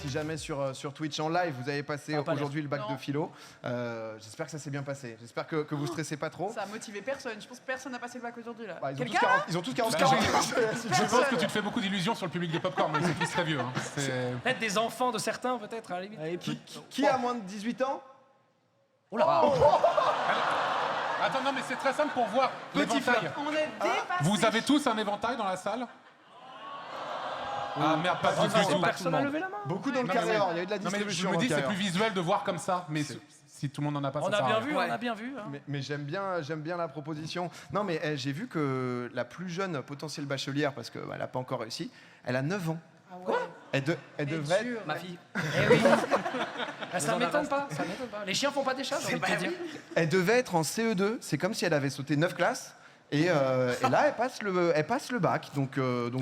si jamais sur Twitch en live, vous avez passé aujourd'hui le bac de philo. J'espère que ça s'est bien passé. J'espère que vous stressez pas trop. Ça a motivé personne. Je pense que personne n'a passé le bac aujourd'hui là. Bah, Quelqu'un ils ont tous 40 Je pense que tu te fais beaucoup d'illusions sur le public de Popcorn, mais c'est tous très vieux. Hein. Peut-être des enfants de certains, peut-être, à la limite. Qui a moins de 18 ans? Oh là. Attends, non, mais c'est très simple pour voir l'éventail. On est dépassés. Vous avez tous un éventail dans la salle? Ah merde, pas du tout. Personne n'a levé la main. Beaucoup dans le carrière, il y a eu de la Non, mais je distribution. me dis, dans le c'est plus carrière. visuel de voir comme ça, mais si tout le monde en a pas, ça sert à rien. On a bien vu. Hein. Mais j'aime bien la proposition. Non, mais j'ai vu que la plus jeune potentielle bachelière, parce qu'elle n'a pas encore réussi, elle a 9 ans. Ah ouais. Elle devrait... Dur, Ma fille. Eh oui. Ça m'étonne pas. Les chiens font pas des chats, j'ai envie de te dire. Elle devait être en CE2. C'est comme si elle avait sauté 9 classes. Et là, elle passe le bac. Donc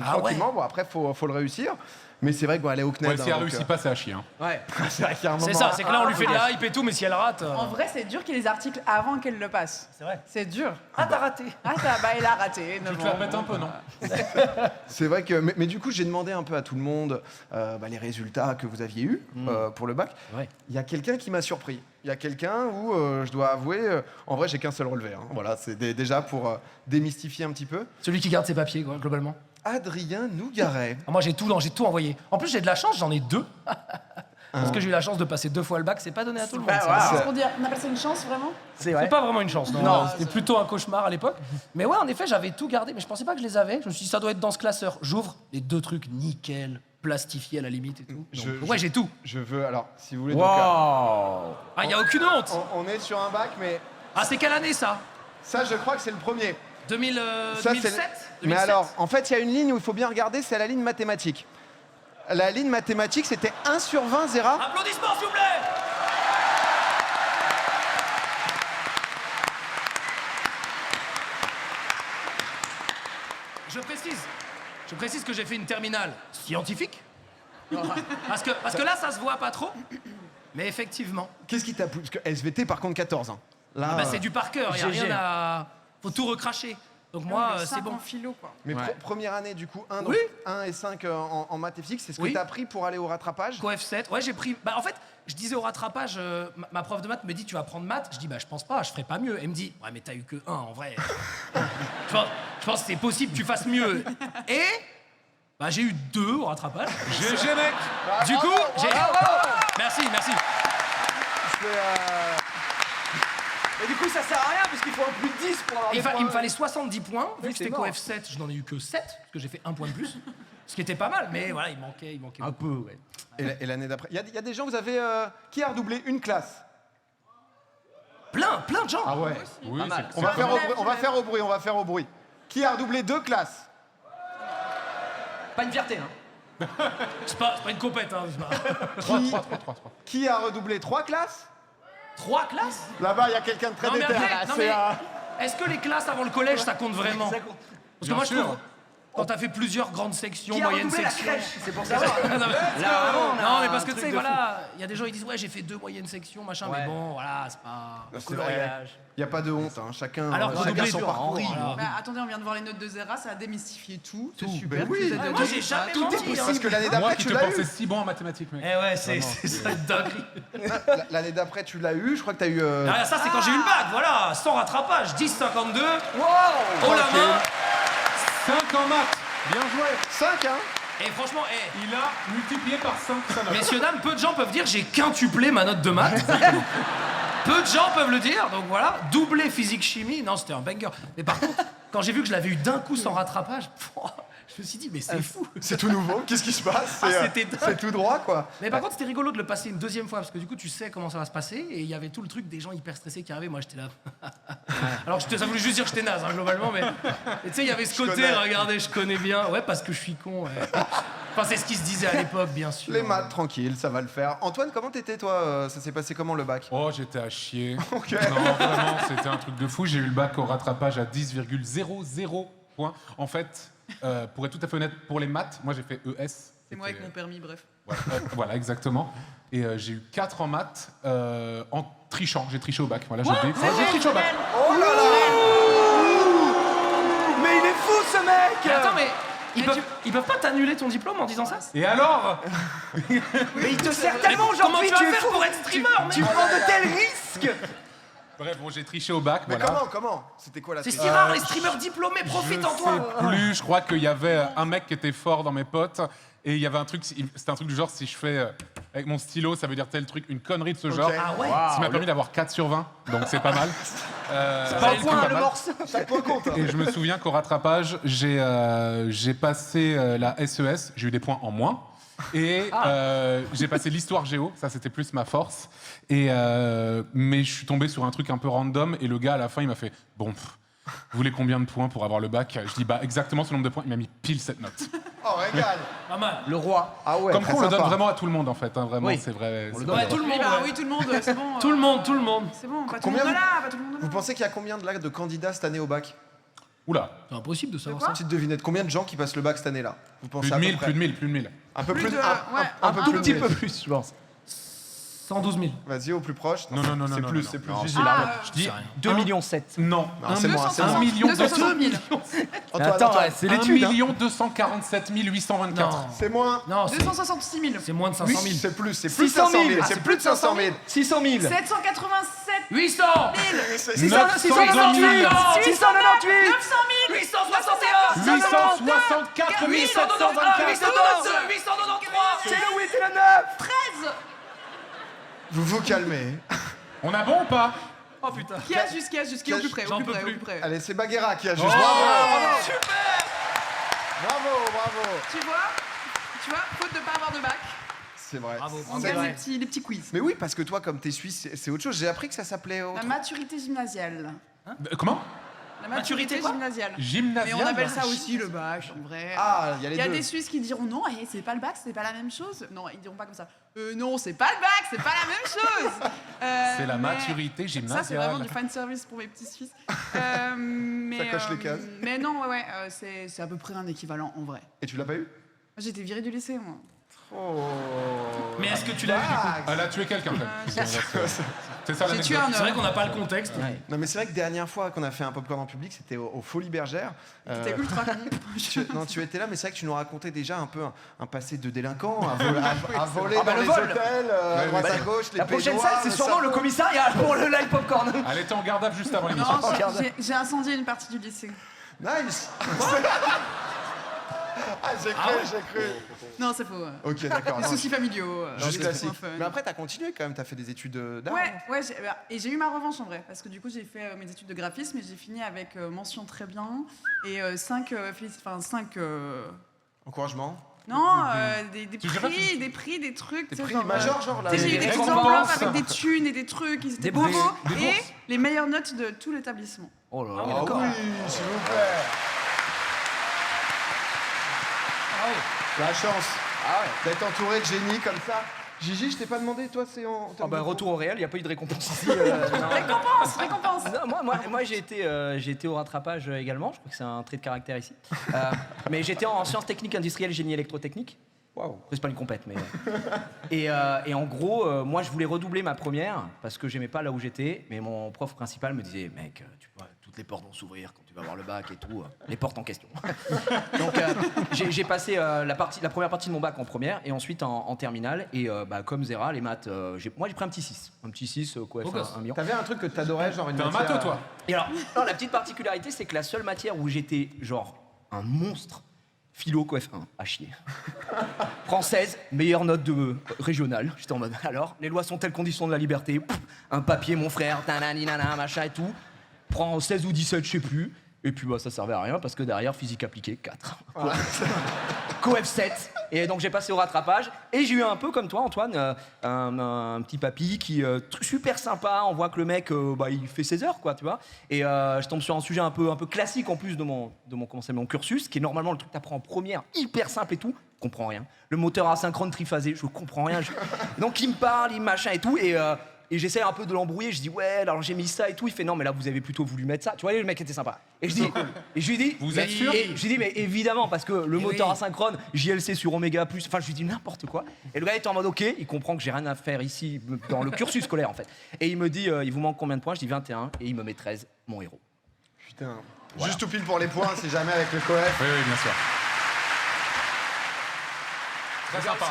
tranquillement, bon, après, faut le réussir. Mais c'est vrai qu'elle est au CNED. Ouais, si elle réussit pas, c'est à chier. Hein. Ouais. C'est vrai qu'il y a un moment... C'est ça, c'est que là, on lui fait de la hype et tout, mais si elle rate. En vrai, c'est dur qu'il y ait les articles avant qu'elle le passe. C'est vrai. C'est dur. Ah, t'as raté. Ah, elle a raté. Tu te la remettes un peu, non? C'est vrai que... Mais du coup, j'ai demandé un peu à tout le monde les résultats que vous aviez eus pour le bac. Ouais. Il y a quelqu'un qui m'a surpris. Il y a quelqu'un où, je dois avouer, en vrai, j'ai qu'un seul relevé. Hein. Voilà, c'est déjà pour démystifier un petit peu. Celui qui garde ses papiers, quoi, globalement. Adrien Nougaret. Ah, moi, j'ai tout envoyé. En plus, j'ai de la chance, j'en ai 2. Parce que j'ai eu la chance de passer 2 fois le bac, c'est pas donné à tout le monde. C'est pour dire, on appelle ça une chance vraiment? C'est pas vraiment une chance, non. C'était plutôt un cauchemar à l'époque. Mais ouais, en effet, j'avais tout gardé, mais je pensais pas que je les avais. Je me suis dit, ça doit être dans ce classeur. J'ouvre les 2 trucs nickel, plastifiés à la limite et tout. Donc, ouais, j'ai tout. Je veux, alors, si vous voulez... Wow. Ah, y a aucune honte. On est sur un bac, mais Ah, c'est quelle année, ça? ça, je crois que c'est le premier. 2007. Mais alors, en fait, il y a une ligne où il faut bien regarder, c'est la ligne mathématique. La ligne mathématique, c'était 1 sur 20, Zera. Applaudissements, s'il vous plaît. Je précise que j'ai fait une terminale scientifique. Parce que là, ça se voit pas trop. Mais effectivement. Qu'est-ce qui t'a plu? Parce que SVT, par contre, 14. Hein. Là, Bah, c'est du par cœur, y a rien à... Faut tout recracher. Donc moi, c'est bon. En philo, quoi. Mais première année, du coup, 1 Oui. 1 et 5 en maths et physique, c'est ce Oui. que t'as pris pour aller au rattrapage? Coef 7. Ouais, j'ai pris... Bah, en fait, je disais au rattrapage, ma prof de maths me dit, tu vas prendre maths? Je dis, bah, je pense pas, je ferai pas mieux. Elle me dit, ouais, mais t'as eu que 1, en vrai. je pense que c'est possible que tu fasses mieux. Et... Bah, j'ai eu 2 au rattrapage. GG, mec. Du coup, j'ai... Merci. Et du coup, ça sert à rien parce qu'il faut un plus de 10 pour avoir des points. Il me fallait 70 points. Vu que c'est c'était mort. Coef 7, je n'en ai eu que 7, parce que j'ai fait 1 point de plus. Ce qui était pas mal, mais voilà, il manquait Un peu, ouais. Et l'année d'après, il y a des gens, vous avez... qui a redoublé une classe? Plein de gens. Ah ouais. Oui, On va faire au bruit. Qui a redoublé 2 classes? Pas une fierté, hein. C'est pas une compète, hein. 3. Qui a redoublé 3 classes? 3 classes? Là-bas, il y a quelqu'un de très Non, mais déter. après, là, non, c'est, mais est-ce que les classes avant le collège, ça compte vraiment? Ça compte. Parce que moi, je sûr. trouve, quand t'as fait plusieurs grandes sections, Qui a moyennes redoublé la sections... crèche? C'est pour savoir. Non, mais- Là, vraiment, on a Non, mais un parce que tu truc sais, de fou. voilà, il y a des gens qui disent, ouais, j'ai fait 2 moyennes sections, machin, mais Ouais. bon, voilà, c'est pas... c'est vrai. Il n'y a pas de honte, hein. Chacun, Alors, chacun redoubler son dur, parcours. Henri. hein. Bah, attendez, on vient de voir les notes de Zera, ça a démystifié tout. C'est Tout, super. ben oui. Vous êtes Ouais, de moi, deux. j'ai jamais Tout est menti, possible. hein. Parce que l'année Moi d'après, qui tu te l'as pensais eu. si bon en mathématiques, mec. Eh ouais, c'est ça une dinguerie. L'année d'après, tu l'as eu. Je crois que tu as eu... Ah, ça, c'est quand j'ai eu le bac, voilà, sans rattrapage, 10,52, Wow. haut la main. 5 en maths. Bien joué. 5, hein. Et franchement, Il a multiplié par 5 sa note. messieurs, dames, peu de gens peuvent dire j'ai quintuplé ma note de maths. Peu de gens peuvent le dire, donc voilà. Doublé physique-chimie, non, c'était un banger. Mais par contre, quand j'ai vu que je l'avais eu d'un coup sans rattrapage, je me suis dit, mais c'est fou. C'est tout nouveau. Qu'est-ce qui se passe? C'était dingue. C'est tout droit, quoi. Mais par contre, c'était rigolo de le passer une deuxième fois, parce que du coup, tu sais comment ça va se passer, et il y avait tout le truc des gens hyper stressés qui arrivaient. Moi, j'étais là. Alors, ça voulait juste dire que j'étais naze, hein, globalement, mais tu sais, il y avait ce côté, connais. regardez, je connais bien. Ouais, parce que je suis con. Ouais. Enfin, c'est ce qui se disait à l'époque, bien sûr. Les maths, tranquille, ça va le faire. Antoine, comment t'étais, toi? Ça s'est passé comment, le bac? Oh, j'étais à chier. Ok. Non, vraiment, c'était un truc de fou. J'ai eu le bac au rattrapage à 10,00 points. En fait, pour être tout à fait honnête, pour les maths, moi j'ai fait ES. C'est moi avec mon permis, bref. Voilà, exactement. Et j'ai eu 4 en maths en trichant. J'ai triché au bac. Voilà, j'ai triché au bac. Oh là là. Mais il est fou, ce mec. Mais attends, mais Ils peuvent pas t'annuler ton diplôme en disant ça? Et alors? Mais il te sert tellement Comment aujourd'hui, tu vas tu es faire fou. pour être streamer, Tu mec? prends de tels risques. Bref, bon, j'ai triché au bac, Mais voilà. comment C'était quoi la C'est triche si rare, les streamers diplômés profitent en toi. Je sais plus, je crois qu'il y avait un mec qui était fort dans mes potes et il y avait un truc, c'était un truc du genre si je fais avec mon stylo, ça veut dire tel truc, une connerie de ce genre. Ah ouais? Ce qui m'a permis d'avoir 4 sur 20, donc c'est pas mal. Pas c'est au point, pas le mal. morse. Chaque point compte. Et je me souviens qu'au rattrapage, j'ai passé la SES, j'ai eu des points en moins. Et j'ai passé l'histoire géo, ça c'était plus ma force. Et mais je suis tombé sur un truc un peu random et le gars à la fin il m'a fait bon, vous voulez combien de points pour avoir le bac? Je dis bah exactement ce nombre de points. Il m'a mis pile cette note. Oh, régale. Pas mal. Le roi. Ah ouais, Comme très quoi on le donne sympa. vraiment à tout le monde en fait. Hein, vraiment, Oui. c'est vrai. c'est le vrai. Ouais, tout le Oui, monde. bah ouais. oui, tout le monde, c'est bon. Tout le monde, tout le monde. C'est bon, pas tout le Combien monde vous- là, pas tout le monde là. Vous pensez qu'il y a combien de candidats cette année au bac? Oula, C'est impossible de savoir quoi ça. Petite devinette, combien de gens qui passent le bac cette année-là? Vous pensez plus de à peu 1000, près plus de 1000, plus de 1000. Un peu Plus plus, de- un ouais, un peu un plus. petit de peu 1000. plus, je pense. 112 000. Vas-y, au plus proche. Non, non, non, c'est non, plus, non, c'est plus. non. Gigi, Ah, là. Je dis 2,7 millions. non. Non, c'est moi, c'est 260 moi. 1 million 260 000. Antoine, Attends, Antoine. c'est 1 l'étude. hein. 247 824. Non. C'est moins. Non, c'est 266 000. c'est moins de 500 000. Oui, c'est plus, c'est plus de 600 500 000. 000. C'est plus de 500 000. 600 000. 787 800 C'est 698. 998. 698. 900 000 861 864 892 724. 893 C'est le 8 et le 9. 13. Vous vous calmez. On a bon ou pas? Oh putain. Qui a jusqu'à au plus près, J'en au plus peux près, au plus. plus près. Allez, c'est Baguera qui a juste. Oh, Bravo. Bravo. Tu vois, faute de pas avoir de bac, C'est vrai. Bravo, on C'est gagne vrai. les petits quiz. Mais oui, parce que toi, comme t'es suisse, c'est autre chose. J'ai appris que ça s'appelait autre. La maturité gymnasiale. Comment? La Maturité maturité quoi gymnasiale. Gymnasial. Mais on appelle ça aussi le bac, en vrai. Ah, il y a les Il y a deux. des Suisses qui diront non, c'est pas le bac, c'est pas la même chose. Non, ils diront pas comme ça. Non, c'est pas le bac, c'est pas la même chose. C'est la mais maturité Ça, c'est vraiment gymnasiale. du fan service pour mes petits Suisses. Mais, Ça coche les cases. Mais non, ouais, c'est à peu près un équivalent en vrai. Et tu l'as pas eu? Moi, j'ai été virée du lycée, moi. Oh. Mais est-ce que tu l'as eu du coup? Elle a tué quelqu'un. quand même. C'est ça J'ai tué un l'anecdote. C'est vrai homme. qu'on n'a pas le contexte. Non, mais c'est vrai que dernière fois qu'on a fait un popcorn en public, c'était au Folies Bergères. T'es ultra con. Non, tu étais là, mais c'est vrai que tu nous racontais déjà un peu un passé de délinquant, à voler Ah bah, dans le les vol. hôtels, à droite à gauche, les La prochaine pédoirs, salle, c'est sûrement le sapin. commissariat pour le live popcorn. Elle était en garde juste avant l'émission. Non, Regarde. j'ai incendié une partie du lycée. Nice. Ah, j'ai cru. Non, c'est faux. Ok, d'accord. Des non, soucis familiaux. Juste des classique. trucs fun. Mais après, t'as continué quand même, t'as fait des études d'art. Ouais, et j'ai eu ma revanche en vrai, parce que du coup j'ai fait mes études de graphisme et j'ai fini avec mention très bien et 5 Encouragement. non, des Tu sais pas prix, des trucs. Des tu sais, prix genre, majeurs, genre là. tu sais, j'ai eu des petites récompenses. enveloppes avec des thunes et des trucs, ils étaient Des beaux bourses. et les meilleures notes de tout l'établissement. Oh là Ah là. oui, s'il vous plaît. La chance d'être entouré de génies comme ça. Gigi, je t'ai pas demandé, toi, c'est en. Ah bah, retour au réel, il n'y a pas eu de récompense ici. non. Récompense. Non, moi j'ai été au rattrapage également, je crois que c'est un trait de caractère ici. Mais j'étais en sciences techniques industrielles, génie électrotechnique. Waouh. C'est pas une compète, mais. Et en gros, moi je voulais redoubler ma première parce que j'aimais pas là où j'étais, mais mon prof principal me disait mec, tu vois, toutes les portes vont s'ouvrir quand tu vas avoir le bac et tout, les portes en question. Donc j'ai passé la première partie de mon bac en première et ensuite en terminale. Et bah, comme Zera, les maths, moi j'ai pris un petit 6. Un petit 6, quoi, Beau gosse. 1 million. T'avais un truc que t'adorais, genre une T'es un matière, matheux, toi. Et alors, non, la petite particularité, c'est que la seule matière où j'étais genre un monstre, philo coef 1, à chier. Française, meilleure note de régionale. J'étais en mode, alors, les lois sont telles conditions de la liberté. Pff, un papier, mon frère, tanani, nana, machin et tout. Prends 16 ou 17, je sais plus. Et puis, bah, ça servait à rien parce que derrière, physique appliquée, 4. Coef 7. Et donc, j'ai passé au rattrapage. Et j'ai eu un peu comme toi, Antoine, un petit papy qui super sympa. On voit que le mec, bah, il fait ses heures, quoi, tu vois. Et je tombe sur un sujet un peu classique en plus de mon cursus, qui est normalement le truc que t'apprends en première, hyper simple et tout. Je comprends rien. Le moteur asynchrone triphasé, je comprends rien. Donc, il me parle, il machin et tout. Et j'essaie un peu de l'embrouiller, je dis ouais, alors j'ai mis ça et tout. Il fait non, mais là vous avez plutôt voulu mettre ça. Tu vois, le mec était sympa. Et je lui dis, Vous êtes sûr? Et je lui dis mais évidemment parce que le moteur oui. asynchrone, JLC sur Oméga+, enfin je lui dis n'importe quoi. Et le gars était en mode ok, il comprend que j'ai rien à faire ici dans le cursus scolaire en fait. Et il me dit il vous manque combien de points? Je dis 21 et il me met 13, mon héros. Putain. Juste tout pile pour les points, c'est jamais avec le coef. Oui, oui, bien sûr. Très sympa.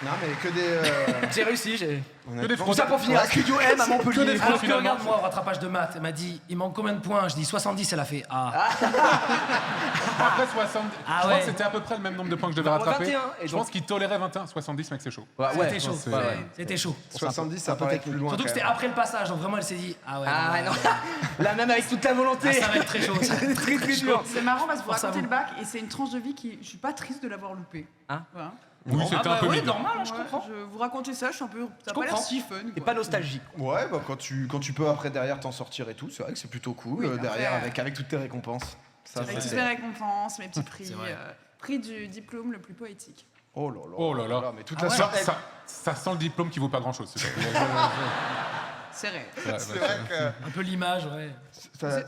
Non, mais que des. J'ai réussi, j'ai. Que des Tout fraudes. ça pour finir à Studio M à Montpellier. des Alors que finalement. regarde, moi, au rattrapage de maths, elle m'a dit, il manque combien de points? Je dis 70, elle a fait Ah. Après 70, Ah je crois ouais. que c'était à peu près le même nombre de points que je devais Bah, rattraper. 21, et Je donc- pense qu'il tolérait 21, 70, mec, c'est chaud. C'était chaud. c'est- C'était chaud. 70, ça un peu paraît être technique. plus loin. Surtout que quand c'était même. après le passage, donc vraiment elle s'est dit Ah ouais. Ah non, non, là même avec toute la volonté. Ah, ça va être très chaud. Ça va être très très dur. C'est marrant parce que vous Force à racontez vous. le bac et c'est une tranche de vie qui. Je suis pas triste de l'avoir loupé. Hein Voilà. Oui, c'était un peu oui, vide. normal, hein, je Ouais, comprends. je vous racontais ça, je suis un peu. Ça a pas l'air comprends. si fun. T'es quoi. pas nostalgique. Ouais, bah quand tu peux après derrière t'en sortir et tout, c'est vrai que c'est plutôt cool Oui, après, derrière avec toutes tes récompenses. Ça, Avec c'est- toutes mes récompenses, mes petits prix. C'est vrai. Prix du diplôme le plus poétique. Oh là là. Oh là là. Mais toute Ah la ouais. soirée. Ça sent le diplôme qui vaut pas grand chose. C'est vrai. C'est vrai que. Un peu l'image, ouais.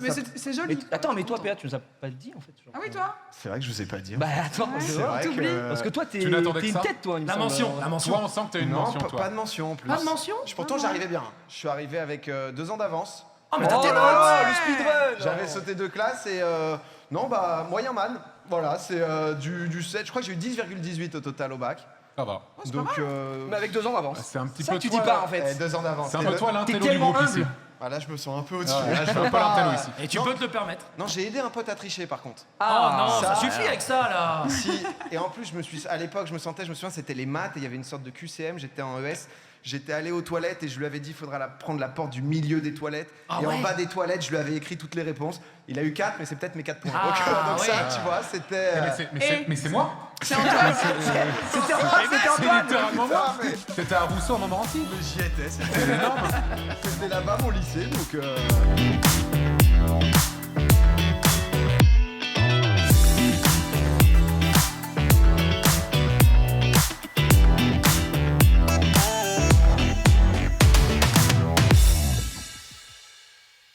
Mais c'est joli. Mais attends, mais toi, Péa, tu nous as pas dit en fait. genre. Ah oui, toi C'est vrai que je vous ai pas dit. Bah attends, Ouais. je c'est vois. vrai t'oublies. que. Parce que toi, t'es Tu n'attendais que une ça tête, toi. il me La semble. mention, la mention. Toi, on sent que t'as une non, mention, pas, toi. pas de mention en plus. Pas de mention Pourtant, j'arrivais bien. Je suis arrivé avec 2 ans d'avance. Oh, mais Oh t'as tes là notes là, le speedrun. J'avais sauté 2 classes et non bah moyen man. Voilà, c'est du 7. Je crois que j'ai eu 10,18 au total au bac. Ça va. Donc Mais avec 2 ans d'avance. C'est un petit Ça peu que tu toi, dis pas en fait. 2 ans d'avance. C'est un peu toi l'intello du tellement groupe ici. humble. Ah, là, je me sens un peu au-dessus. Ouais, Là, je peux fais un peu pas- l'intello ici. Et tu Non. peux te le permettre. Non, j'ai aidé un pote à tricher par contre. Oh non, ça ça, suffit avec ça là. Si, et en plus, à l'époque, je me souviens, c'était les maths et il y avait une sorte de QCM, j'étais en ES. J'étais allé aux toilettes et je lui avais dit il faudra prendre la porte du milieu des toilettes. Ah et ouais. en bas des toilettes, je lui avais écrit toutes les réponses. Il a eu 4, mais c'est peut-être mes 4 points. Ah, donc ouais. ça, tu vois, c'était. Mais c'est moi. C'est Antoine. C'était Antoine, c'était C'est Antoine. littéralement moi. Ah, mais C'était à Rousseau à Montmorency. j'y étais, c'était énorme. C'était là-bas mon lycée, donc.